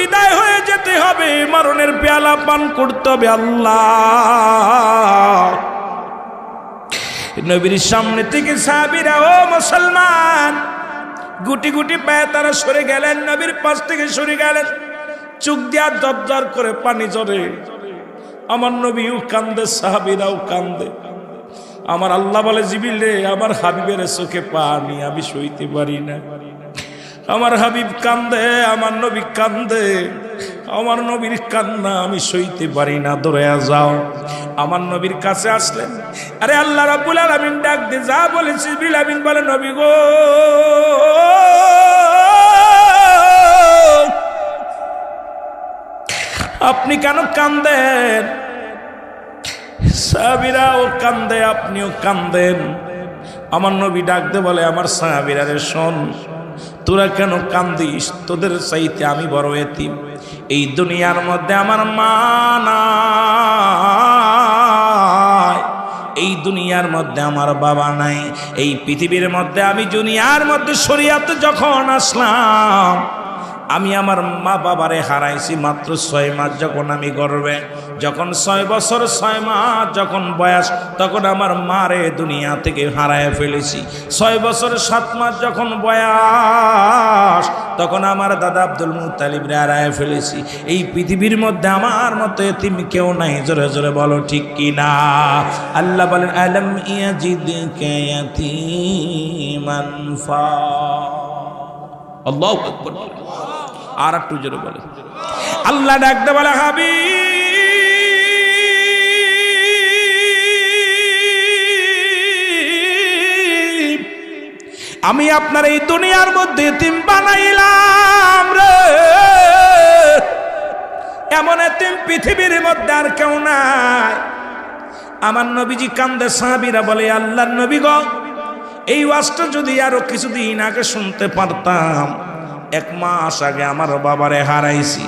বিদায় হয়ে যেতে হবে, মরণের পেয়ালা পান করতে হবে। আল্লাহ নবীর সামনে থেকে সাহাবীরা, ও মুসলমান, গুটি গুটি পায়ে তারা সরে গেলেন, নবীর পাশ থেকে সরে গেলেন। চোখ দিয়া জর্জর করে পানি ঝরে। আমার নবীও কান্দে, সাহাবীরাও কান্দে। আমার আল্লাহ বলে, জিবরিল রে, আমার হাবিবের চোখে পানি, আমি সইতে পারি না। আমার হাবিব কান্দে, আমার নবী কান্দে, আমার নবীর কান্না আমি সইতে পারি না, দৌড়ে যাও। আমার নবীর কাছে আসলেন। আরে আল্লাহ রাব্বুল আলামিন ডাক দিয়ে যা বলেছে, জিবরিল আমিন বলে, নবী গো, আপনি কেন কান্দেন? সাহাবীরাও কান্দে, আপনিও কান্দেন। আমার নবী ডাক দিয়ে বলে, আমার সাহাবীরা রে, শোন, তোরা কেন কান্দিস? তোদের চাইতে আমি বড় এতিম। এই দুনিয়ার মধ্যে আমার মা নাই, এই দুনিয়ার মধ্যে আমার বাবা নাই। এই পৃথিবীর মধ্যে আমি দুনিয়ার মধ্যে শরীয়তে যখন আসলাম, আমি আমার মা বাবারে হারাইছি মাত্র 6 মাস। যখন আমি গর্ভে, যখন 6 বছর 6 মাস যখন বয়স, তখন আমার মারে দুনিয়া থেকে হারায় ফেলেছি। 6 বছর 7 মাস যখন বয়স, তখন আমার দাদা আব্দুল মুত্তালিব রে হারায় ফেলেছি। এই পৃথিবীর মধ্যে আমার মতো এতিম কেউ নাই। জোরে জোরে বলো ঠিক কি না? আল্লাহ বলেন, আলম ইয়াজিদকা ইয়াতীমান ফা। আল্লাহু আকবার। আর একটু জোরে বলে। আল্লাহ ডাকতে বলে, হাবিব, আমি আপনার এই দুনিয়ার মধ্যে এতিম বানাইলাম রে। এমন এতিম পৃথিবীর মধ্যে আর কেউ নাই। আমার নবীজি কান্দে, সাহাবীরা বলে, আল্লাহর নবী গো, এই ওয়াজটা যদি আরো কিছুদিন আগে শুনতে পারতাম। 1 মাস আগে আমার বাবারে হারাইছি,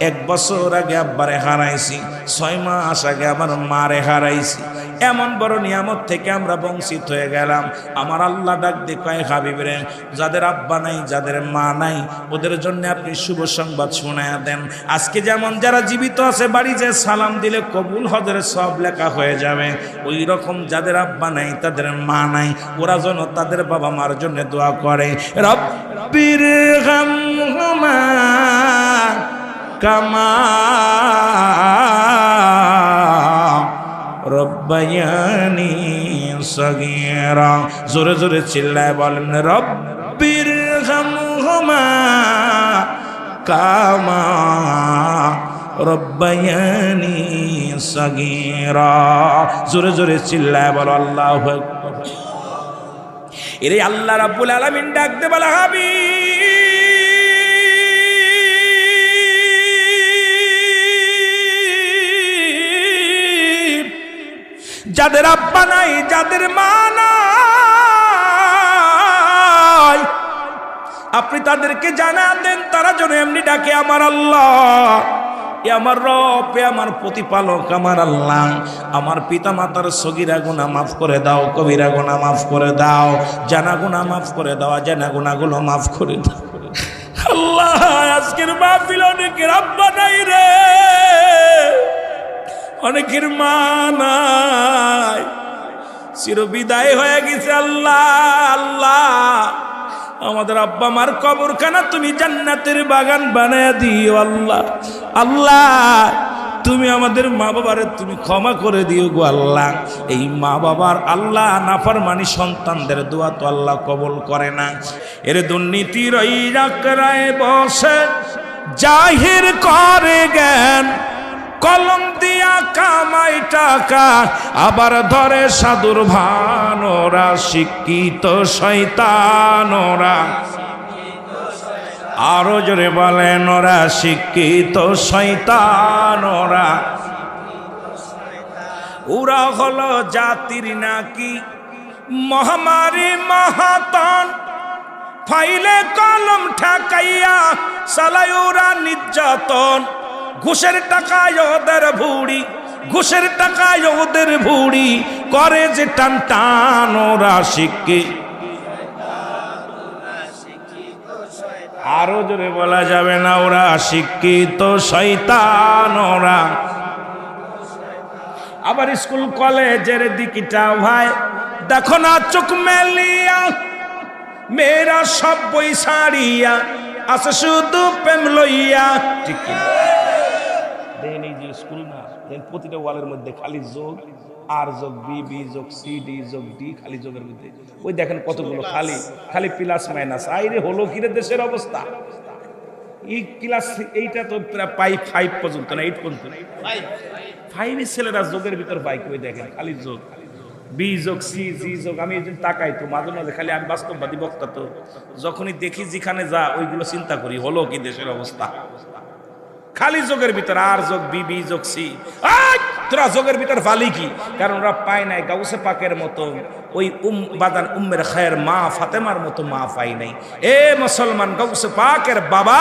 1 বছর আগে আব্বারে হারাইছি, 6 মাস আগে আমার মারে হারাইছি। এমন বড় নিয়ামত থেকে আমরা বঞ্চিত হয়ে গেলাম। আমার আল্লাহ ডাক দিয়ে কয়, হাবিব রে, যাদের আব্বা নাই, যাদের মা নাই, ওদের জন্য আপনি শুভ সংবাদ শোনায়া দেন। আজকে যেমন যারা জীবিত আছে, বাড়ি যে সালাম দিলে কবুল হজের সব লেখা হয়ে যাবে, ওই রকম যাদের আব্বা নাই, তাদের মা নাই, ওরা যেন তাদের বাবা মার জন্য দোয়া করে, রব্বির হামহুমা কামা রব্বায়ানি সগীরা। জোরে জোরে চিল্লায় বলেন, রব্বির হামহুমা কামা রব্বায়ানি সগীরা। জোরে জোরে চিল্লায় বলো আল্লাহু আকবার। এরে আল্লাহ রাব্বুল আলামিন ডাকতে বলে, হাবিব, যাদের আব্বা নাই, যাদের মা নাই, আপনি তাদেরকে জানা দেন, তারা যেন এমনি ডাকে, আমার আল্লাহ, এ আমার রব, এ আমার প্রতিপালক, আমার আল্লাহ, আমার পিতা মাতার সগীরা গুনাহ মাফ করে দাও, কবিরা গুনাহ মাফ করে দাও, জানা গুনাহ মাফ করে দাও, জানা গুনাহগুলো মাফ করে দাও। আল্লাহ, আজকের মাহফিল অনেকের আব্বা নাই রে, অনেকের মা নাই, চির বিদায় হয়ে গেছে। আল্লাহ আল্লাহ, আমাদের আব্বা মার কবরখানা তুমি জান্নাতের বাগান বানায় দিও। আল্লাহ আল্লাহ, তুমি আমাদের মা বাবারে তুমি ক্ষমা করে দিও গো আল্লাহ। এই মা বাবার আল্লাহ নাফরমানি সন্তানদের দোয়া তো আল্লাহ কবুল করে না। এর দুর্নীতির ওই রাকরায় বসে জাহির করে জ্ঞান, কলম দিয়া কামাই টাকা, আবার ধরে সাধুর ভান। ওরা শিক্ষিত শয়তান, ওরা আরো জোরে বলেন, ওরা শিক্ষিত শয়তান। ওরা হলো জাতির নাকি মহামারী মহাতন, ফাইলে কলম ঠাকাইয়া চালায় ওরা নির্যাতন। ঘুষের টাকায় ওদের ভুড়ি, ঘুষের টাকায় ওদের ভুড়ি, করে যে টান টান। ওরা শিক্ষিত আরো জোরে বলা যাবে না, ওরা শিক্ষিত শয়তান ওরা। আবার স্কুল কলেজের দিকটা ভাই দেখো না, চোখ মেলিয়া মেয়েরা সব বই ছাড়িয়া আছে শুধু প্রেম লইয়া। ঠিক কি দেখেন এই যে স্কুল না, প্রতিটা ওয়ালের মধ্যে খালি যোগ, আর যোগ বি, বি যোগ সি, ডি যোগ ডি, খালি যোগের মধ্যে ওই দেখেন কতগুলো খালি খালি প্লাস মাইনাস। আইরে হলো কিরে দেশের অবস্থা। এই ক্লাস এইটা তো প্রায় 5 পর্যন্ত না, 8 পর্যন্ত, 5 ছেলেরা যোগের ভিতর পাই। ওই দেখেন খালি যোগ, বি যোগ সি, জি যোগ। আমি এই জন্য তাকাই তো মাঝে মাঝে, খালি আমি বাস্তববাদী বক্তা তো, যখনই দেখি যেখানে যা ওইগুলো চিন্তা করি হলো কি দেশের অবস্থা। খালি যোগের ভিতর আর যোগ বি, বি যোগ সি। তোরা যোগের ভিতর ফালি কি? কারণ ওরা পায় নাই গাউসে পাকের মতো, ওই বাদান উম্মের খায়ের মা ফাতেমার মতো মা পাই নাই। এ মুসলমান গাউসে পাকের বাবা,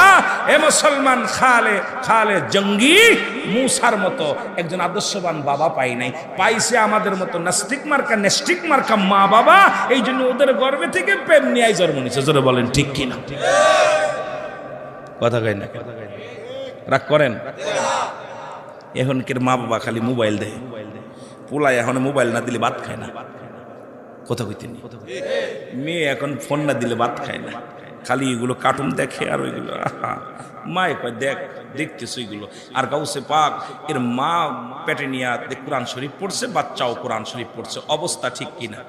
এ মুসলমান খালে জঙ্গি মুসার মতো একজন আদর্শবান বাবা পাই নাই। পাইছে আমাদের মতো নাস্তিক মার্কা নেস্টিক মার্কা মা বাবা। এই জন্য ওদের গর্ভে থেকে প্রেম নিয়ে জন্ম নিচ্ছে। জোরে বলেন ঠিক কিনা? কথা কয় না? রাগ করেন? এখনকার মা বাবা খালি মোবাইল দেয়, পোলায় এখন মোবাইল না দিলে ভাত খায় না। কথা কইতেন? মেয়ে এখন ফোন না দিলে ভাত খায় না, খালি এগুলো কার্টুন দেখে আর ওইগুলো। মায়ে কয় দেখতেছ এগুলো। আর গাউসে পাক এর মা পেটে নিয়ে কোরআন শরীফ পড়ছে, বাচ্চাও কোরআন শরীফ পড়ছে। অবস্থা ঠিক কিনা?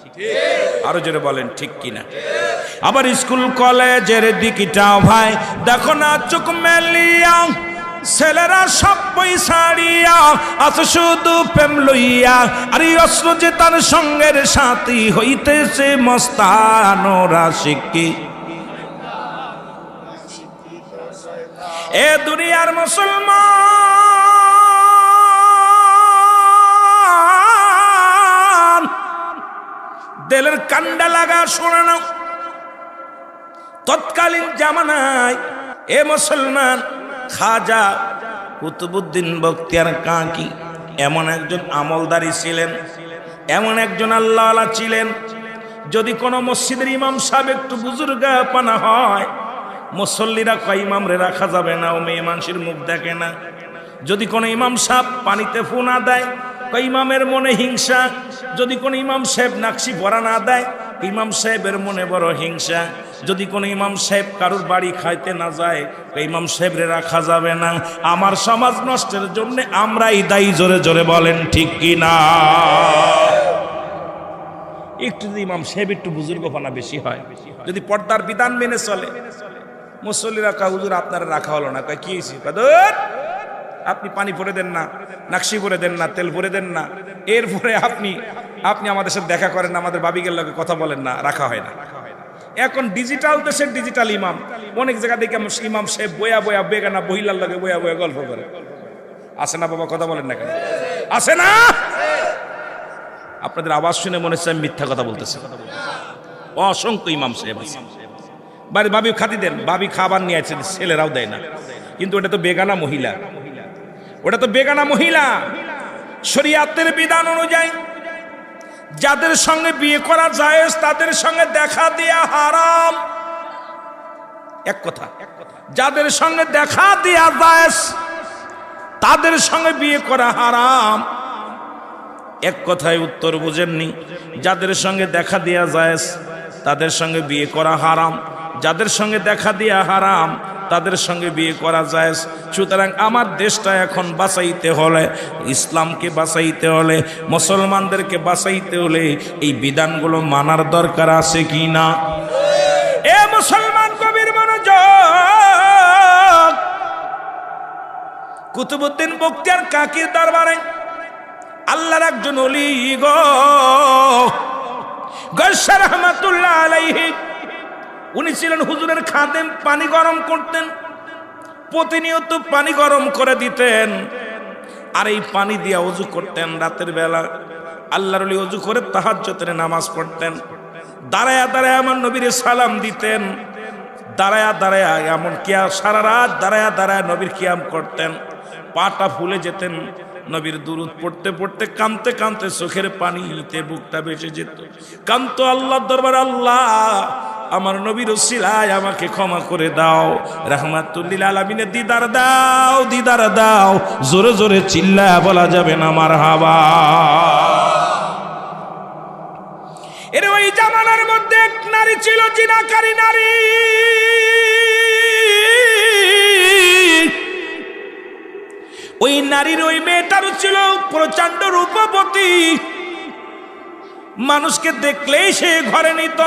আরো জোরে বলেন ঠিক কিনা? আবার স্কুল কলেজের দিকটাও ভাই দেখো না, চোখ মেলিয়া ছেলেরা সব বই ছাড়িয়া আছে শুধু প্রেম লইয়া। আর এই অস্ত্র যে তার সঙ্গের সাথী হইতেছে মস্তান ওরা শিক্ষি। এ দুনিয়ার মুসলমান দিলের কান্ডা লাগা শোনা নাও। তৎকালীন জামানায় এ মুসলমান খাজা কুতুবউদ্দিন বখতিয়ার কাকি এমন একজন আমলদারি ছিলেন, এমন একজন আল্লাহওয়ালা ছিলেন। যদি কোনো মসজিদের ইমাম সাহেব একটু বুজুর্গাপানা হয়, মুসল্লিরা কয় ইমাম রে রাখা যাবে না, ও মেয়ে মানুষের মুখ দেখে না। যদি কোনো ইমাম সাহেব পানিতে ফু না দেয়, কয় ইমামের মনে হিংসা। যদি কোনো ইমাম সাহেব নাকশি ভরা না দেয়, ইমাম সাহেবের মনে বড় হিংসা। যদি কোনো ইমাম সাহেব কারুর বাড়ি খাইতে না যায়, ইমাম সাহেবরে রাখা যাবে না। আমার সমাজ নষ্টের জন্য আমরাই দায়ী। জোরে জোরে বলেন ঠিক কি না? একটু যদি ইমাম সাহেব একটু বুজুর্গপানা বেশি হয়, যদি পর্দার বিধান মেনে চলে, মুসল্লিরা কয় হুজুর আপনারা রাখা হলো না। কয় কি হয়েছে? আপনি পানি ভরে দেন না, নাকশি ভরে দেন না, তেল ভরে দেন না, এরপরে আপনি আমাদের সাথে দেখা করেন না, আমাদের বাবিকের লগে কথা বলেন না, রাখা হয় না। এখন ডিজিটাল দেশের ডিজিটাল ইমাম, অনেক জায়গা দেখে ইমাম সাহেব বয়া বয়া বেগানা বহিলার লগে বয়া বয়া গল্প করে। আসে না বাবা? কথা বলেন না কেন? আসে না? আপনাদের আওয়াজ শুনে মনে হচ্ছে আমি মিথ্যা কথা বলতেছি। অসংখ্য ইমাম সাহেব আছে। বাড়ির বাবি খাতি দেন, বাবি খাবার নিয়ে আছে, ছেলেরাও দেয় না। কিন্তু ওটা তো বেগানা মহিলা, ওটা তো বেগানা মহিলা। শরীয়তের বিধান অনুযায়ী যাদের সঙ্গে বিয়ে করা জায়েজ, তাদের সঙ্গে দেখা দেয়া হারাম। এক কথা, যাদের সঙ্গে দেখা দেয়া জায়েজ, তাদের সঙ্গে বিয়ে করা হারাম। এক কথায় উত্তর বুঝেননি? যাদের সঙ্গে দেখা দেয়া জায়েজ, তাদের সঙ্গে বিয়ে করা হারাম। যাদের সঙ্গে দেখা দেয়া হারাম, তাদের সঙ্গে বিয়ে করা জায়েজ। সুতরাং আমার দেশটা এখন বাঁচাইতে হলে, ইসলামকে বাঁচাইতে হলে, মুসলমানদেরকে বাঁচাইতে হলে এই বিধানগুলো মানার দরকার আছে কি না? এ মুসলমান কবির মনোযোগ। কুতুবউদ্দিন বখতিয়ার কাকির দরবারে আল্লাহর একজন ওলি গো গৌসে রহমাতুল্লাহ আলাইহি, উনি ছিলেন হুজুরের খাদেম। পানি গরম করতেন, প্রতিনিয়ত পানি গরম করে দিতেন, আর এই পানি দিয়া ওযু করতেন রাতের বেলা। আল্লাহর ওলি ওযু করে তাহাজ্জুদের নামাজ পড়তেন। দাঁড়ায়া দাঁড়ায়া আমার নবীর সালাম দিতেন। দাঁড়ায়া দাঁড়ায়া এমন কিয়া সারা রাত দাঁড়ায়া দাঁড়ায়া নবীর কিয়াম করতেন। পাটা ফুলে যেতেন। নবীর দুরূদ পড়তে পড়তে কাঁদতে কাঁদতে চোখের পানিতে বুকটা ভেসে যেত। কাঁদতো আল্লাহর দরবারে, আল্লাহ আমার নবীর ওসিলায় আমাকে ক্ষমা করে দাও, রাহমাতুল আলামিনের দিদার দাও, দিদার দাও। জোরে জোরে চিল্লায়া বলা যাবে না মারহাবা। এর ওই জামানার মধ্যে এক নারী ছিল, জিনাকারী নারী। ওই নারীর ওই মেয়েটারও ছিল প্রচন্ড রূপবতী, মানুষকে দেখলেই সে ঘরে নিত।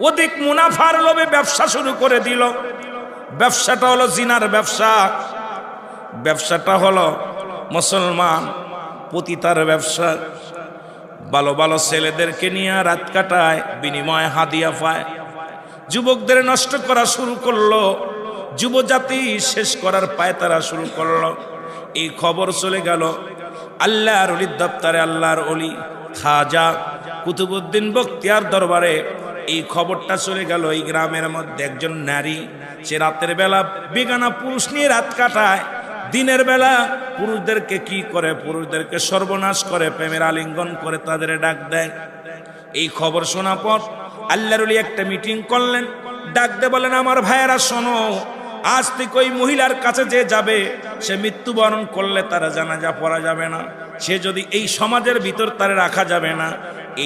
অধিক মুনাফার লোভে ব্যবসা শুরু করে দিল। ব্যবসাটা হলো জিনার ব্যবসা, ব্যবসাটা হলো মুসলমান পতিতার ব্যবসা। ভালো ভালো ছেলেদেরকে নিয়ে রাত কাটায়, বিনিময়ে হাদিয়া পায়। যুবকদের নষ্ট করা শুরু করলো, যুবজাতি শেষ করার পায়তারা শুরু করলো। এই খবর চলে গেল আল্লাহর ওলির দপ্তরে, আল্লাহর ওলি খাজা কুতুবউদ্দিন বখতিয়ার দরবারে। এই খবরটা চলে গেল এই গ্রামের মধ্যে একজন নারী, সে রাতের বেলা বেগানা পুরুষ নিয়ে রাত কাটায়, দিনের বেলা পুরুষদেরকে কি করে, পুরুষদেরকে সর্বনাশ করে, প্রেমের আলিঙ্গন করে তাদের ডাক দেয়। এই খবর শোনা পর আল্লাহর ওলি একটা মিটিং করলেন, ডাক দিয়ে বলেন, আমার ভাইয়েরা শোনো, আজ থেকে ওই মহিলার কাছে যে যাবে সে মৃত্যুবরণ করলে তারা জানাজা পড়া যাবে না, সে যদি এই সমাজের ভিতর তারে রাখা যাবে না।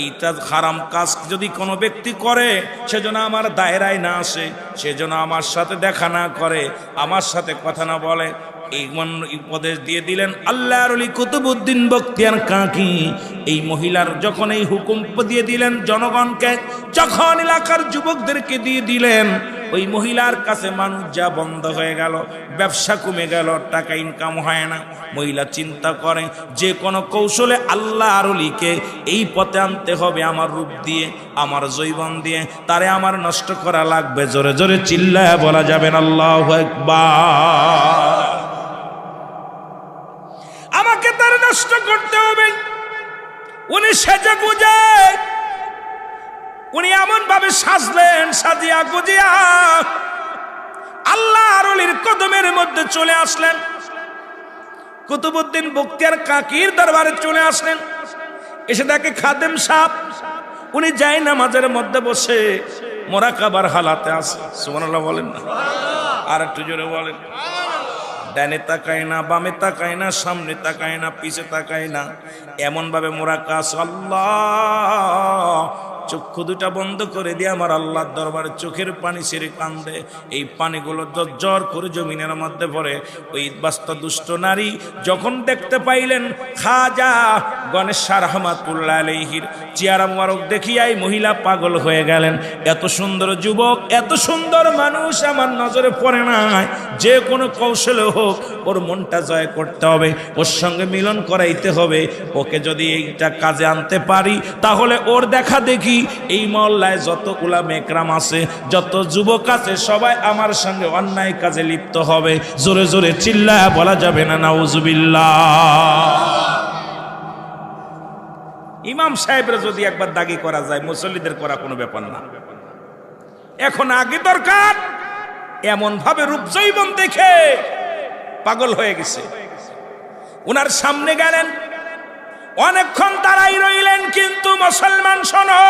এইটা হারাম কাজ যদি কোনো ব্যক্তি করে সেজন্য আমার দায়রায় না আসে, সেজন্য আমার সাথে দেখা না করে, আমার সাথে কথা না বলে। এই উপদেশ দিয়ে দিলেন আল্লাহর ওলি কুতুবউদ্দিন বখতিয়ার কাকি। এই মহিলার যখন এই হুকুম দিয়ে দিলেন জনগণকে, যখন এলাকার যুবকদেরকে দিয়ে দিলেন, ওই মহিলার কাছে মানুষ যা বন্ধ হয়ে গেল, ব্যবসা কমে গেল, টাকা ইনকাম হয় না। মহিলা চিন্তা করে যে কোনো কৌশলে আল্লাহর ওলিকে এই পথে আনতে হবে, আমার রূপ দিয়ে, আমার যৌবন দিয়ে তারে আমার নষ্ট করা লাগবে। জোরে জোরে চিল্লায়া বলা যাবেন আল্লাহু আকবার। আমাকে তার নষ্ট করতে হবে। উনি সেজে গুজে, উনি এমন ভাবে সাজলেন, সাজিয়া গুজিয়া আল্লাহর ওলির কদমের মধ্যে চলে আসলেন। কুতুবউদ্দিন বখতিয়ার কাকির দরবারে চলে আসলেন। এসে দেখে খাদেম সাহেব, উনি যায় নামাজের মধ্যে বসে মোরাকাবার হালাতে আছে। সুবহানাল্লাহ বলেন না? আর একটু জোরে বলেন। ডানে তাকায় না, বামে তাকায় না, সামনে তাকায় না, পিছে তাকায় না, এমন ভাবে মোরাকাস। আল্লাহ চক্ষু দুটা বন্ধ করে দিয়ে আমার আল্লাহর দরবারে চোখের পানি ছেড়ে কান্দে। এই পানিগুলো জ্বর করে জমিনের মধ্যে পড়ে। ওই বাস্তা দুষ্ট নারী যখন দেখতে পাইলেন খাজা গণেশ রাহমাতুল্লাহ আলাইহির চেহারা মুবারক দেখিয়াই মহিলা পাগল হয়ে গেলেন। এত সুন্দর যুবক, এত সুন্দর মানুষ আমার নজরে পড়ে নাই। যে কোনো কৌশলে হোক ওর মনটা জয় করতে হবে, ওর সঙ্গে মিলন করাইতে হবে। ওকে যদি এইটা কাজে আনতে পারি তাহলে ওর দেখা দেখি এই মহল্লায় যত উলামা একরাম আছে, যত যুবক আছে, সবাই আমার সঙ্গে অন্যায় কাজে লিপ্ত হবে। জোরে জোরে চিল্লায়া বলা যাবে না নাউজুবিল্লাহ। ইমাম সাহেবের যদি একবার দাগি করা যায়, মুসল্লিদের করা কোনো ব্যাপার না। এখন আগে দরকার এমন ভাবে রূপ যৌবন দেখে পাগল হয়ে গেছে। উনার সামনে গেলেন, অনেকক্ষণ দাঁড়াই রইলেন, কিন্তু মুসলমান শোনো,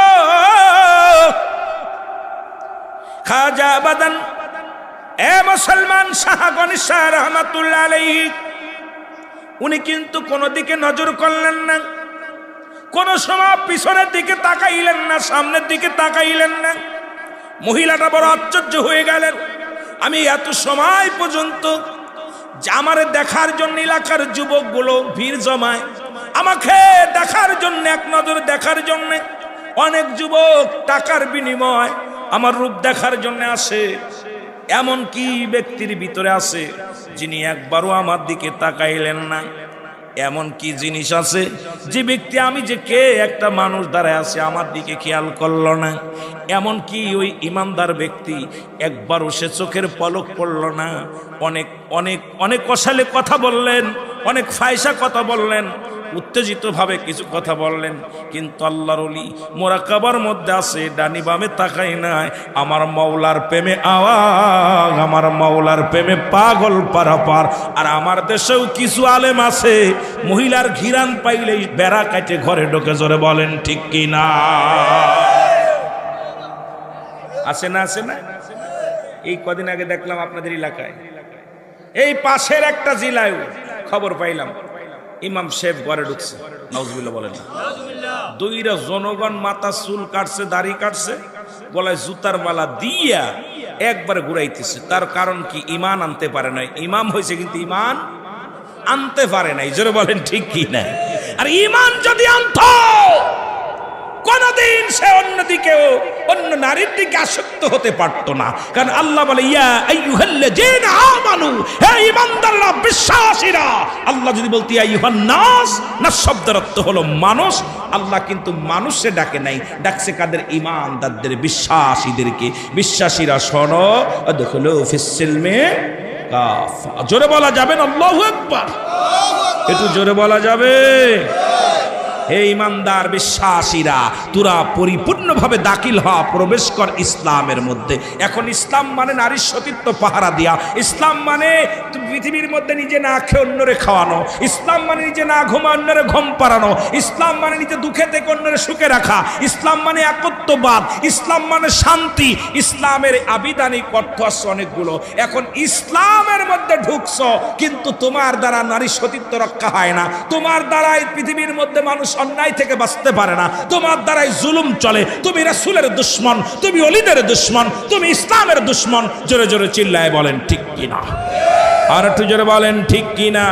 খাজা বাদান, এ মুসলমান শাহ গণেশ রাহমাতুল্লাহ আলাইহি, উনি কিন্তু কোনো দিকে নজর করলেন না, কোন সময় পিছনের দিকে তাকাইলেন না, সামনের দিকে তাকাইলেন না। মহিলাটা বড় আশ্চর্য হয়ে গেলেন। আমি এত সময় পর্যন্ত আমারে দেখার জন্য এলাকার যুবকগুলো ভিড় জমায়, আমাকে দেখার জন্য, এক নজর দেখার জন্য অনেক যুবক টাকার বিনিময় আমার রূপ দেখার জন্য আসে। এমন কি ব্যক্তির ভিতরে আছে যিনি একবারও আমার দিকে তাকাইলেন না? এমন কি জিনিস আছে যে ব্যক্তি, আমি যে কে, একটা মানুষ দাঁড়ায় আছে, আমার দিকে খেয়াল করলো না? এমন কি ওই ইমানদার ব্যক্তি একবারও সে চোখের পলক পড়ল না? অনেক অনেক অনেক অশালে কথা বললেন, অনেক ফায়সা কথা বললেন, উত্তেজিত ভাবে কিছু কথা বললেন, কিন্তু আল্লাহর ওলি মোরাকাবার মধ্যে আছে, ডানি বামে তাকাই নাই। আমার মাওলার প্রেমে আওয়াজ, আমার মাওলার প্রেমে পাগল পারাপার। আর আমার দেশেও কিছু আলেম আছে, মহিলার ঘিরান পাইলেই বেড়া কাটে ঘরে ঢোকে। জোরে বলেন ঠিক কি না? আছে না আছে না? এই কদিন আগে দেখলাম আপনাদের এলাকায়, এই পাশের একটা জেলায় খবর পাইলাম ইমাম সাহেব ঘরে ঢুকছে, নাউজুবিল্লাহ বলেন না, দুইটা জনগণ মাথা চুল কাটছে, দাড়ি কাটছে, গলায় জুতার মালা দিয়া একবারে ঘুরাইতেছে। তার কারণ কি? ইমান আনতে পারে নাই। ইমাম হয়েছে কিন্তু ইমান আনতে পারে নাই। জোরে বলেন ঠিক কি না? আর ইমান যদি আনতো কোনদিন সে অন্যদিকেও অন্য নারীর দিকে আসক্ত হতে পারতো না। কারণ আল্লাহ বলে ইয়া আইয়ুহাল্লাযীনা আমানু, হে ঈমানদাররা, বিশ্বাসীরা। আল্লাহ যদি বলতে ইয়া আইয়ুহান নাস, নাস শব্দের অর্থ হলো মানুষ, আল্লাহ কিন্তু মানুষে ডাকে নাই, ডাকছে কাদের? ঈমানদারদের, বিশ্বাসীদেরকে। বিশ্বাসীরা শোনো, আদখুলু ফিস সিলমি কাফা। জোরে বলা যাবে না আল্লাহু আকবার? একটু জোরে বলা যাবে? হে ইমানদার বিশ্বাসীরা, তোরা পরিপূর্ণভাবে দাখিল হ, প্রবেশ কর ইসলামের মধ্যে। এখন ইসলাম মানে নারীর সতীত্ব পাহারা দিয়া, ইসলাম মানে পৃথিবীর মধ্যে নিজে না খেয়ে অন্যরে খাওয়ানো, ইসলাম মানে নিজে না ঘুমা অন্যরে ঘুম পাড়ানো, ইসলাম মানে নিজে দুঃখে থেকে অন্যরে সুখে রাখা, ইসলাম মানে একত্ববাদ, ইসলাম মানে শান্তি। ইসলামের আবিধানিক অর্থ আছে অনেকগুলো। এখন ইসলামের মধ্যে ঢুকছো, কিন্তু তোমার দ্বারা নারী সতীত্ব রক্ষা হয় না, তোমার দ্বারাই পৃথিবীর মধ্যে মানুষ অন্যায় থেকে বাঁচতে পারে না, তোমার দ্বারাই জুলুম চলে। তুমি রাসূলের দুশমন, তুমি ওলিদের দুশমন, তুমি ইসলামের দুশমন। জোরে জোরে চিল্লায় বলেন ঠিক কিনা? আর একটু জোরে বলেন ঠিক কিনা?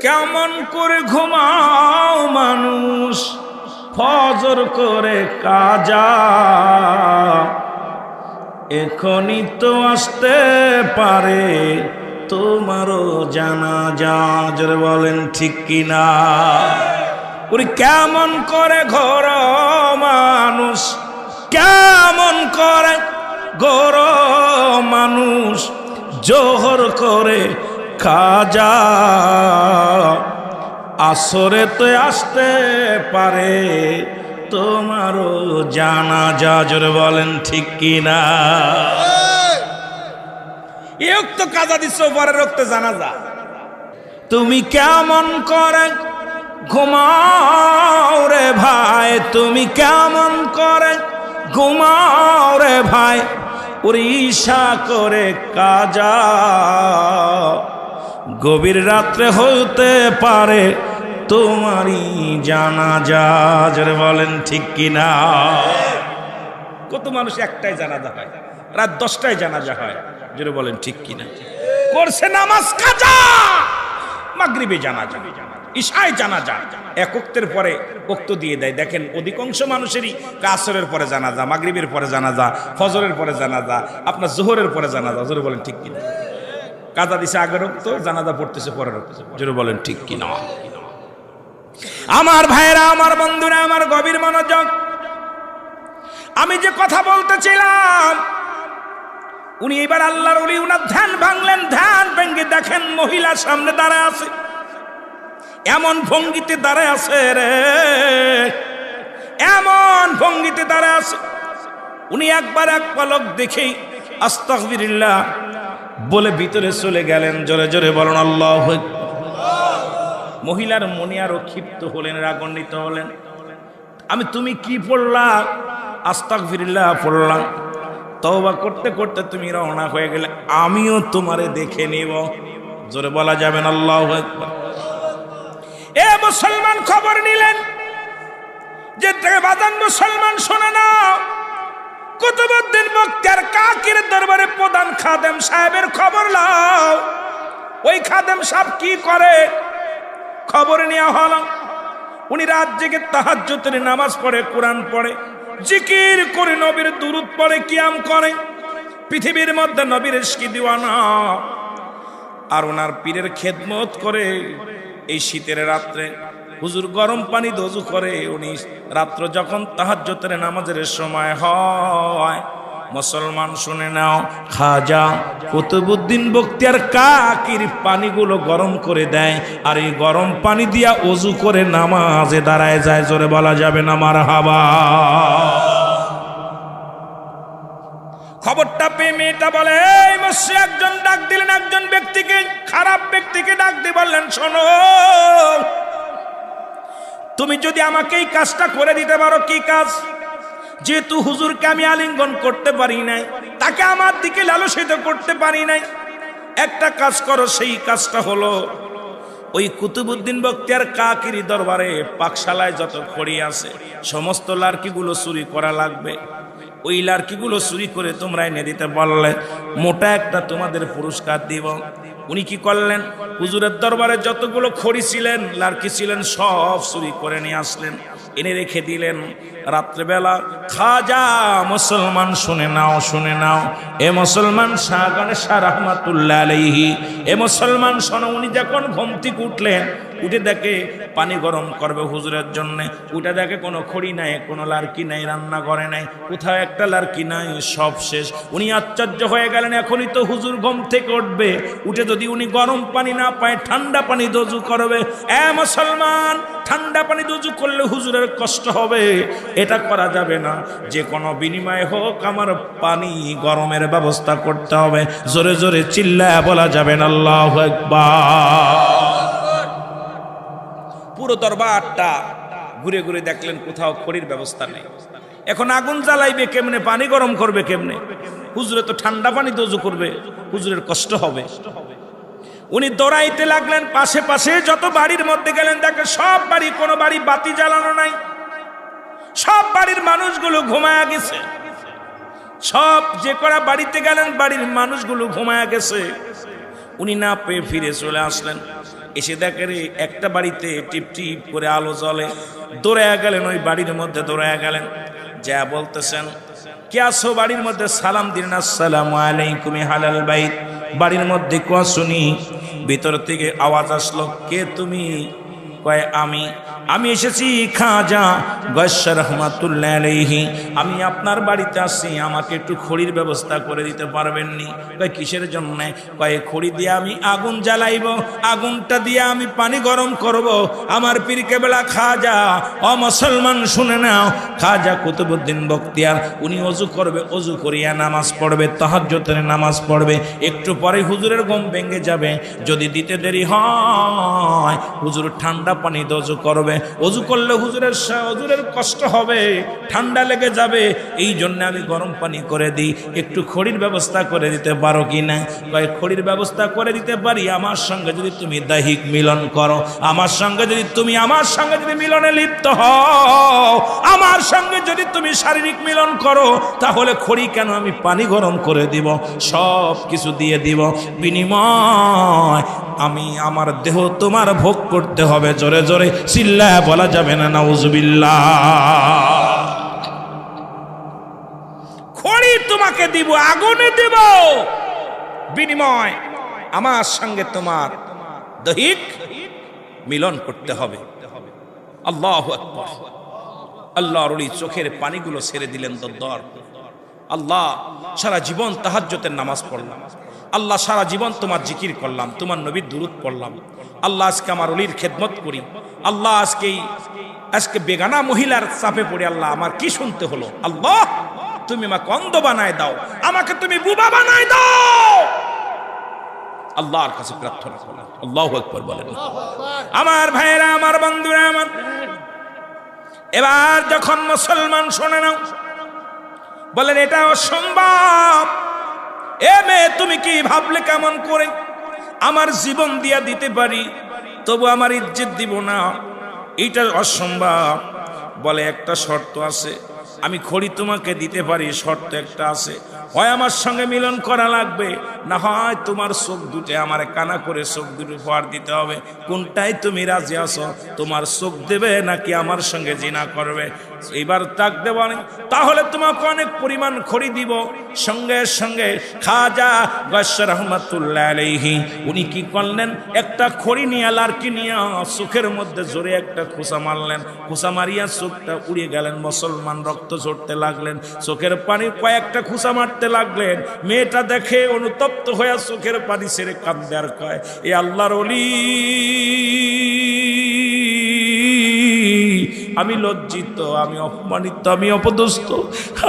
কেমন করে ঘুমাও মানুষ, ফজর করে কাজা, এখনই তো আসতে পারে তোমারও জানাজা। জোরে বলেন ঠিক কিনা? ওরে কেমন করে ঘর মানুষ, কেমন করে ঘর মানুষ, জোহর করে খাজা, আসরে তো আসতে পারে তোমারও জানাজা। জোরে বলেন ঠিক কিনা? এক তো কাজা দিচ্ছ, পরের রক্ত জানাজা। তুমি কেমন করে ঘুমাও রে ভাই, তুমি কেমন করে ঘুমাও রে ভাই, ওর ঈশা করে কাজা, গভীর রাত্রে হতে পারে তোমারই জানাজা। জোরে বলেন ঠিক কিনা? কত মানুষ একটাই জানাজা হয়, রাত 10টায় জানাজা হয়। জোরে বলেন ঠিক কিনা? করছে নামাজ কাজা, মাগরিবে জানাজা, ইশায় জানাজা, এক ওয়াক্তের পরে ওয়াক্ত দিয়ে দেয়। দেখেন অধিকাংশ মানুষেরই আসরের পরে জানাজা, মাগরিবের পরে জানাজা, ফজরের পরে জানাজা, আপনার জোহরের পরে জানাজা। জোরে বলেন ঠিক কিনা? কাজা দিছে আগের ওয়াক্ত, জানাজা পড়তেছে পরের ওয়াক্ত। জোরে বলেন ঠিক কিনা? আমার ভাইরা, আমার বন্ধুরা, আমার গভীর মনোযোগ। আমি যে কথা বলতেছিলাম, উনি এবার আল্লাহর ওলি, উনার ধ্যান ভাঙলেন। ধ্যান ভেঙে দেখেন মহিলা সামনে দাঁড়ায় আছে, এমন ভঙ্গিতে দাঁড়ায় আছে রে, এমন ভঙ্গিতে দাঁড়ায় আছে। উনি একবার এক পলক দেখেই আস্তাগফিরুল্লাহ বলে ভিতরে চলে গেলেন। জোরে জোরে বলেন আল্লাহু আকবার। মহিলার মনে আরো ক্ষিপ্ত হলেন, রাগান্বিত হলেন। তুমি কি পড়লা? আস্তাগফিরুল্লাহ পড়লাম। তওবা করতে করতে তুমি রওনা হয়ে গেলে, আমিও তোমারে দেখে নিব। জোরে বলা যাবে না আল্লাহু আকবার? এ মুসলমান খবর নিলেন যে বাজান মুসলমান শোনে না, কুতুবউদ্দিন বখতিয়ার কাকির দরবারে প্রধান খাদেম সাহেবের খবর লাও। ওই খাদেম সাহেব কি করে খবর নেওয়া হলো। উনি রাত জেগে তাহাজ্জুদের নামাজ পড়ে, কোরআন পড়ে, জিকির করে, নবীর দুরূদ পড়ে, কিয়াম করে, পৃথিবীর মধ্যে নবীর ইশকে দিওয়ানা, আর ওনার পীরের খেদমত করে। এই শীতের রাত্রে হুজুর গরম পানি ওযু করে। উনি রাত্র যখন তাহাজ্জুদের নামাজের সময় হয়, মুসলমান শুনে নাও, খাজা কুতুবউদ্দিন বখতিয়ার কাকির পানিগুলো গরম করে দেয়, আর এই গরম পানি দিয়া ওযু করে নামাজে দাঁড়ায় যায়। জোরে বলা যাবে না মারহাবা? খবরটা পেয়ে মেয়েটা বলে, এই মসজিদে একজন ডাক দিলেন, একজন ব্যক্তিকে, খারাপ ব্যক্তিকে ডাক দিয়ে বললেন, শোনো, তুমি যদি আমাকে এই কাজটা করে দিতে পারো। কি কাজ? যেহেতু হুজুরকে আমি আলিঙ্গন করতে পারি নাই, তাকে আমার দিকে লালসিত করতে পারি নাই, একটা কাজ করো, সেই কাজটা হলো ওই কুতুবউদ্দিন বখতিয়ার কাকিরি দরবারে পাকশালায় যত খড়ি আছে সমস্ত লার্কিগুলো চুরি করা লাগবে। ওই লার্কিগুলো চুরি করে তোমরা এনে দিতে বললে মোটা একটা তোমাদের পুরস্কার দিব। উনি কি করলেন, হুজুরের দরবারে যতগুলো খড়ি ছিলেন, লার্কি ছিলেন, সব চুরি করে নিয়ে আসলেন, এনে রেখে দিলেন। রাত্রেবেলা খাজা মুসলমান শুনে নাও, শুনে নাও, এ মুসলমান শাহ গণেশা রহমাতুল্লাহ আলাইহি, এ মুসলমান শোনো, উনি যখন ঘুম থেকে উঠলেন, উঠে দেখে পানি গরম করবে হুজুরের জন্য, উঠে দেখে কোনো খড়ি নাই, কোনো লার্কি নাই, রান্না করে নাই, কোথাও একটা লার্কি নাই, সব শেষ। উনি আশ্চর্য হয়ে গেলেন, এখনই তো হুজুর ঘুম থেকে উঠবে, উঠে যদি উনি গরম পানি না পায় ঠান্ডা পানি দজু করবে। এ মুসলমান, ঠান্ডা পানি দজু করলে হুজুরের কষ্ট হবে, এটা করা যাবে না, যে কোনো বিনিময়ে হোক আমার পানি গরমের ব্যবস্থা করতে হবে। জোরে জোরে চিল্লায় বলা যাবে না আল্লাহু আকবার। পুরো দরবারটা ঘুরে ঘুরে দেখলেন কোথাও খড়ির ব্যবস্থা নেই। এখন আগুন জ্বালাইবে কেমনে, পানি গরম করবে কেমনে? হুজুরে তো ঠান্ডা পানি দজু করবে, হুজুরের কষ্ট হবে। উনি দৌড়াইতে লাগলেন, পাশে পাশে যত বাড়ির মধ্যে গেলেন, দেখে সব বাড়ি, কোনো বাড়ি বাতি জ্বালানো নাই, সব বাড়ির মানুষগুলো ঘুমায়া গেছে। সব যে করা বাড়িতে গেলেন, বাড়ির মানুষগুলো ঘুমায়া গেছে। উনি না পেয়ে ফিরে চলে আসলেন, এসে দেখেন একটা বাড়িতে টিপ টিপ করে আলো জ্বলে। দৌড়ায়া গেলেন, ওই বাড়ির মধ্যে দৌড়ায়া গেলেন, যা বলতেছেন, কে আসো বাড়ির মধ্যে? সালাম দিলেন, আসসালামু আলাইকুম হালাল বাইত। বাড়ির মধ্যে কোয়া শুনি, ভিতর থেকে আওয়াজ আসলো, কে তুমি? কয় আমি এসেছি খাজা গয়্যা রহমাতুল্লাহ আলাইহি, আমি আপনার বাড়িতে আসছি, আমাকে একটু খড়ির ব্যবস্থা করে দিতে পারবেননি? কয় কিসের জন্য? কয় খড়ি দিয়ে আমি আগুন জ্বালাইব, আগুনটা দিয়ে আমি পানি গরম করব। আমার পীর কেবলা খাজা, ও মুসলমান শুনে নাও, খাজা কুতুবউদ্দিন বখতিয়ার, উনি অজু করবে, অজু করিয়া নামাজ পড়বে, তাহাজ্জুদের নামাজ পড়বে, একটু পরে হুজুরের ঘুম ভেঙে যাবে। যদি দিতে দেরি হয়, হুজুর ঠান্ডা পানি অজু করবে, অজু করলে হুজুরের কষ্ট হবে, ঠান্ডা লেগে যাবে, এই জন্য আমি গরম পানি করে দিই, একটু খড়ির ব্যবস্থা করে দিতে পারো কিনা? কয় খড়ির ব্যবস্থা করে দিতে পারি, আমার সঙ্গে যদি তুমি দৈহিক মিলন করো, আমার সঙ্গে যদি তুমি মিলনে লিপ্ত হও, আমার সঙ্গে যদি তুমি শারীরিক মিলন করো, তাহলে খড়ি কেন, আমি পানি গরম করে দিব, সব কিছু দিয়ে দিব, বিনিময় আমি আমার দেহ তোমার ভোগ করতে হবে। জোরে জোরে চিল্লায় বলা যাবে না নাউজুবিল্লাহ। খড়ি তোমাকে দিব, আগুনে দিব, বিনিময় আমার সঙ্গে তোমার দৈহিক মিলন করতে হবে। আল্লাহু আকবার। আল্লাহর ওলি চোখের পানিগুলো ছেড়ে দিলেন দর। আল্লাহ, সারা জীবন তাহাজ্জুদের নামাজ পড়লাম, আল্লাহ সারা জীবন তোমার জিকির করলাম, তোমার নবীর দুরূদ পড়লাম, আল্লাহ আজকে আমার ওলির খেদমত করি, আল্লাহ আজকে বেগানা মহিলার চাপে পড়ে আল্লাহ আমার কি শুনতে হলো, আল্লাহ তুমি আমাকে অন্ধ বানায় দাও, আমাকে তুমি বুবা বানায় দাও। আল্লাহর কাছে প্রার্থনা করলাম। আল্লাহু আকবার বলেন। আমার ভাইরা, আমার বন্ধুরা, আমার এবার যখন মুসলমান শোনে না, বলেন এটা অসম্ভব। এ মেয়ে, তুমি কি ভাবলে কেমন করে? আমার জীবন দিয়া দিতে পারি, তবু আমার ইজ্জত দিব না, এটা অসম্ভব। বলে একটা শর্ত আছে, আমি খড়ি তোমাকে দিতে পারি, শর্ত একটা আছে, হয় আমার সঙ্গে মিলন করা লাগবে, না হয় তোমার চোখ দুটে আমার কানা করে চোখ দুটো উপহার দিতে হবে। কোনটাই তুমি রাজি আছো? তোমার চোখ দেবে নাকি আমার সঙ্গে জিনা করবে? এবার তাক দেব, তাহলে তোমাকে অনেক পরিমাণ খড়ি দিব। সঙ্গে সঙ্গে খাজা গয়্যা রহমাতুল্লাহ আলাইহি উনি কি করলেন, একটা খড়ি নিয়ে লার্কি নিয়ে চোখের মধ্যে জোরে একটা খোঁচা মারলেন, খোঁচা মারিয়া চোখটা উড়িয়ে গেলেন। মুসলমান রক্ত ঝরতে লাগলেন, চোখের পানি কয়েকটা খোঁচা মারতে লাগলেন। মেয়েটা দেখে অনুতপ্ত হয়ে চোখের পানি ছেড়ে কাঁদে আর কয়, এ আল্লাহর ওলি, আমি লজ্জিত, আমি অপমানিত, আমি অপদস্থ,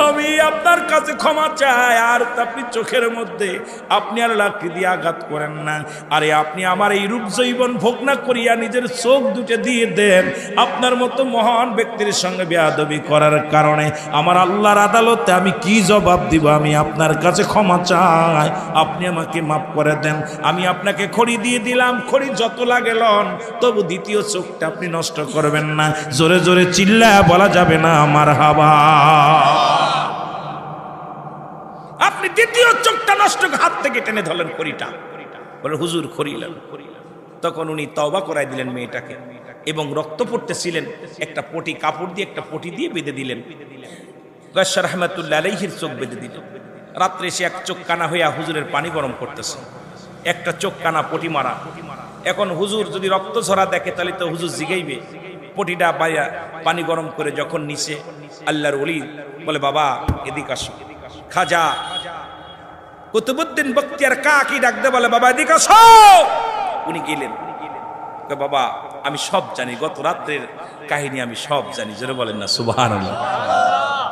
আমি আপনার কাছে ক্ষমা চাই। আর আপনি চোখের মধ্যে আপনি আর লাকড়ি দিয়ে আঘাত করেন না। আরে আপনি আমার এই রূপ জৈবন ভোগ না করিয়া নিজের চোখ দুটো দিয়ে দেন। আপনার মতো মহান ব্যক্তির সঙ্গে বেয়াদবি করার কারণে আমার আল্লাহর আদালতে আমি কি জবাব দিব? আমি আপনার কাছে ক্ষমা চাই, আপনি আমাকে মাফ করে দেন। আমি আপনাকে খড়ি দিয়ে দিলাম, খড়ি যত লাগে লন, তবু দ্বিতীয় চোখটা আপনি নষ্ট করবেন না। জোরে জোরে চিল্লায়া বলা যাবে না মারহাবা। আপনি দ্বিতীয় চোখটা নষ্ট, হাত থেকে টেনে ধরলেন খড়িটা, বলে হুজুর খড়িলেন। তখন উনি তওবা করাই দিলেন মেয়েটাকে, এবং রক্ত পড়তেছিলেন, একটা পটি কাপড় দিয়ে, একটা পটি দিয়ে বেঁধে দিলেন। গায়সার রহমাতুল্লাহ আলাইহির চোখ বেঁধে দিলেন। রাত্রে সে এক চোখ কানা হইয়া হুজুরের পানি গরম করতেছে, একটা চোখ কানা, পটি মারা। এখন হুজুর যদি রক্ত ঝরা দেখে তাহলে তো হুজুর জিগাইবে। পটিটা বাইয়া পানি গরম করে যখন নিচে, আল্লাহর ওলি বলে বাবা এদিকে আসো। খাজা কুতুবউদ্দিন বখতিয়ার কাকি ডাকতে বলে বাবা এদিকে আসো। উনি গেলেন, বাবা আমি সব জানি, গত রাত্রের কাহিনী আমি সব জানি। জোরে বলেন না সুবহানাল্লাহ।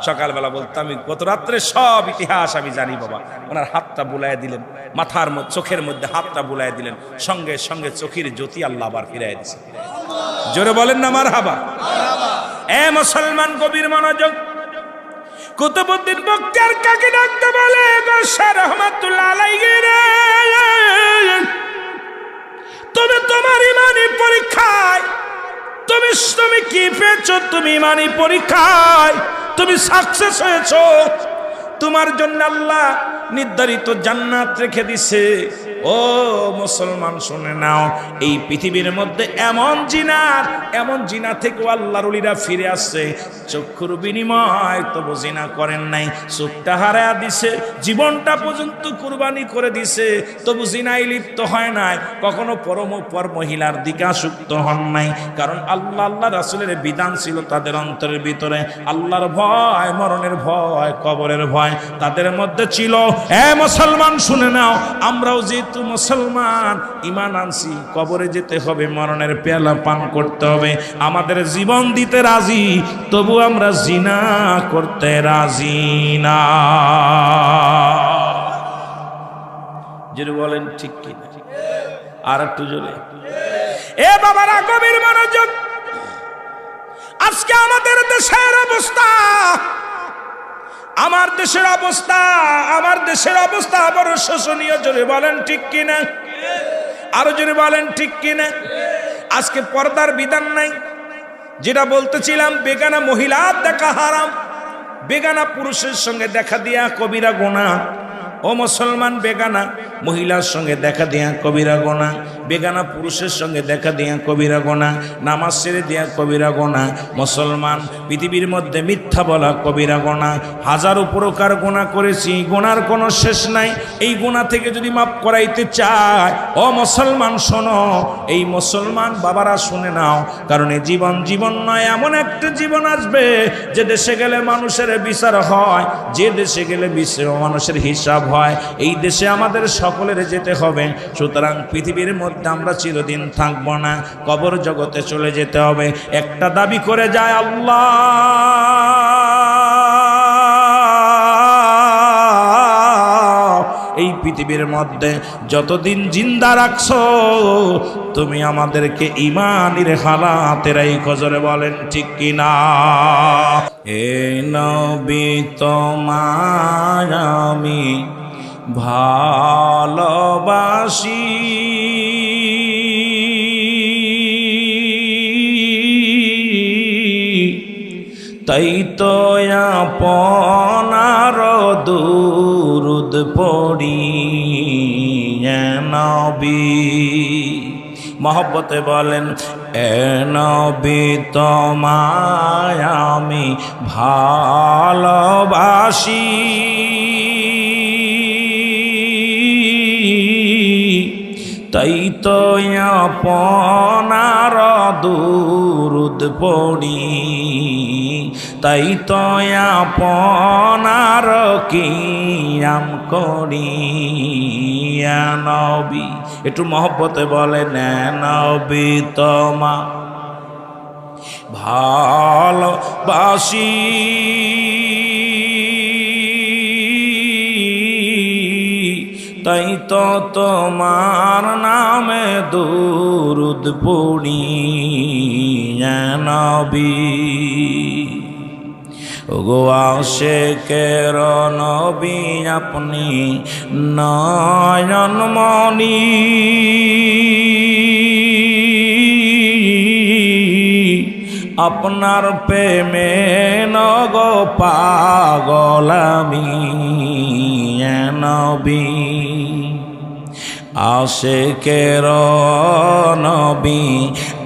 সকালবেলা বলতো আমি গত রাত্রে সব ইতিহাস আমি জানি বাবা। ওনার হাতটা বুলাইয়া দিলেন, মাথার মধ্যে চোখের মধ্যে হাতটা বুলাইয়া দিলেন, সঙ্গে সঙ্গে চোখের জ্যোতি আল্লাহ আবার ফিরাইয়া দিছে। জোরে বলেন না মারহাবা। এ মুসলমান গভীর মনোযোগ। কুতুবউদ্দিন বখতিয়ার কাকে ডাকতে বলে গায়সার রহমাতুল্লাহ আলাইহি রে, তুমি তোমার ইমানি পরীক্ষায় তুমি কি পেয়েছো? তুমি ইমানি পরীক্ষায় তুমি সাকসেস হয়েছো। তোমার জন্য আল্লাহ নির্ধারিত জান্নাত রেখে দিছে। ও মুসলমান শুনে নাও, এই পৃথিবীর মধ্যে এমন জিনা থেকে আল্লাহর ওলিরা ফিরে আসছে। চক্ষুর বিনিময় তবু জিনা করেন নাই, চোখটা হারায়া দিছে, জীবনটা পর্যন্ত কুরবানি করে দিছে, তবু জিনায় লিপ্ত হয় নাই, কখনো পর মহিলার দিকে আসক্ত হন নাই। কারণ আল্লাহ রাসূলের বিধান ছিল তাদের অন্তরের ভিতরে আল্লাহর ভয়, মরণের ভয়, কবরের ভয় তাদের মধ্যে ছিল। এ মুসলমান শুনে নাও, আমরাও যেহেতু মুসলমান, ঈমান আনছি, কবরে যেতে হবে, মরণের পেয়ালা পান করতে হবে, আমাদের জীবন দিতে রাজি, তবু আমরা জিনা করতে রাজি না। জোরে বলেন ঠিক কি? আর একটু জোরে। এ বাবারা গভীর মনোযোগ। আজকে আমাদের দেশের অবস্থা, আমার দেশের অবস্থা বড় শোচনীয়। জোরে বলেন ঠিক কিনা? আরো জোরে বলেন ঠিক কিনা? আজকে পর্দার বিধান নাই। যেটা বলতেছিলাম, বেগানা মহিলার দেখা হারাম, বেগানা পুরুষের সঙ্গে দেখা দিয়া কবিরা গুনাহ। ও মুসলমান, বেগানা মহিলার সঙ্গে দেখা দিয়া কবিরা গুনাহ, বেগানা পুরুষের সঙ্গে দেখা দিয়া কবিরা গুনাহ, নামাজ ছেড়ে দিয়া কবিরা গুনাহ। মুসলমান, পৃথিবীর মধ্যে মিথ্যা বলা কবিরা গুনাহ। হাজারো প্রকার গুনাহ করেছি, গুনার কোনো শেষ নাই। এই গুনাহ থেকে যদি মাফ করাইতে চায়, ও মুসলমান শোনো, এই মুসলমান বাবারা শুনে নাও, কারণ এই জীবন নয়, এমন একটা জীবন আসবে যে দেশে গেলে মানুষের বিচার হয়, যে দেশে গেলে মানুষের হিসাব হয়। এই দেশে আমাদের সকলের যেতে হবে। সুতরাং পৃথিবীর মধ্যে আমরা চিরদিন থাকবো না, কবর জগতে চলে যেতে হবে। একটা দাবি করে যায় আল্লাহ, এই পৃথিবীর মধ্যে যতদিন জিন্দা রাখছো তুমি আমাদেরকে ঈমানের হালাতে রাখো। জোরে বলেন ঠিক কিনা? এ নবী তোমার আমি ভালোবাসি, তাই তো আপনার দুরুদ পড়ি। নবী মহব্বতে বলেন, এ নবী তোমায় আমি ভালোবাসি, তাই তো আপনার দুরুদ পড়ি, তাই তো আপনার কিয়াম করি। নবী একটু মহব্বতে বলেন, নবী তোমা ভালোবাসি তাই তো তোমার নামে দুরুদ পড়ি ইয়া নবী ওগো আশিকের নবী আপনি নয়নমণি আপনার প্রেমে নগ পাগল আমি ইয়া নবী আশিকের নবী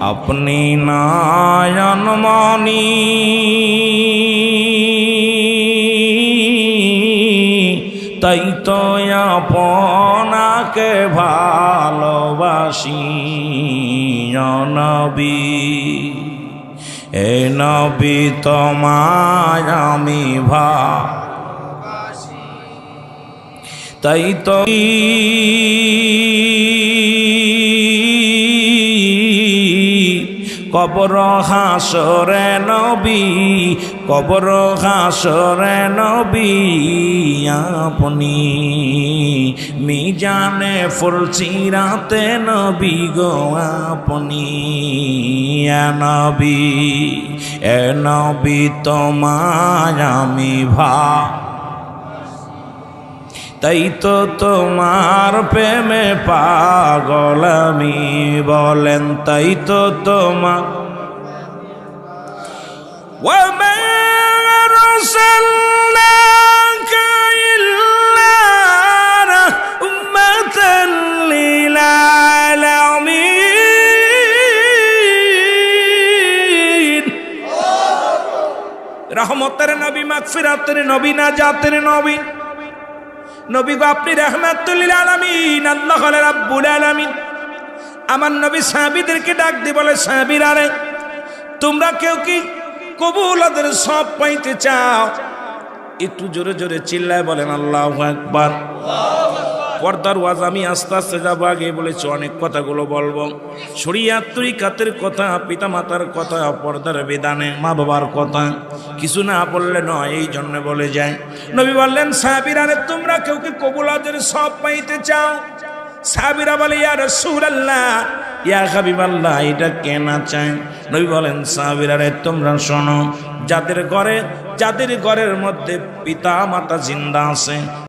আপনি নয়নমণি তাই তো আপনাকে ভালোবাসি ইয়া নবী এ নবী তোমায় আমি ভালোবাসি তাই তো কবর হাসরে নবী কবর হাসরে নবী আপনি মিজানে ফুলসিরাতে নবী গো আপনি ইয়া নবী এ নবী তোমায় আমি তাই তো তোমার প্রেমে পাগল আমি বলেন তাই তো তোমার ওয়ামা আরসালনাকা ইল্লা রাহমাতাল লিল আলামিন রহমতের নবী মাগফিরাতের নবী নাজাতের নবী নবী গো আপনি রাহমাতুল লিল আলামিন আল্লাহ রাব্বুল আলামিন আমার নবী সাহাবীদেরকে ডাক দিয়ে বলে সাহাবীরা রে তোমরা কেউ কি কবুলতের সব পাইতে চাও একটু জোরে জোরে চিল্লায় বলেন আল্লাহু আকবার পর্দার ওয়াজ আমি আস্তে আস্তে যাবো আগে বলেছি অনেক কথাগুলো বলবো শরিয়াত তরিকাতের কথা পিতা মাতার কথা পর্দার বিধানে মা বাবার কথা কিছু না বললে নয় এই জন্য বলে যায় নবী বললেন সাহাবীরা রে তোমরা কেউ কি কবুলতের সব পাইতে চাও সাহাবীরা বলে ইয়া রাসূলুল্লাহ ইয়া হাবিবাল্লাহ এটা কেন চায় নবী বলেন সাহাবীরা রে তোমরা শোনো যাদের ঘরের মধ্যে পিতা মাতা জিন্দা আছে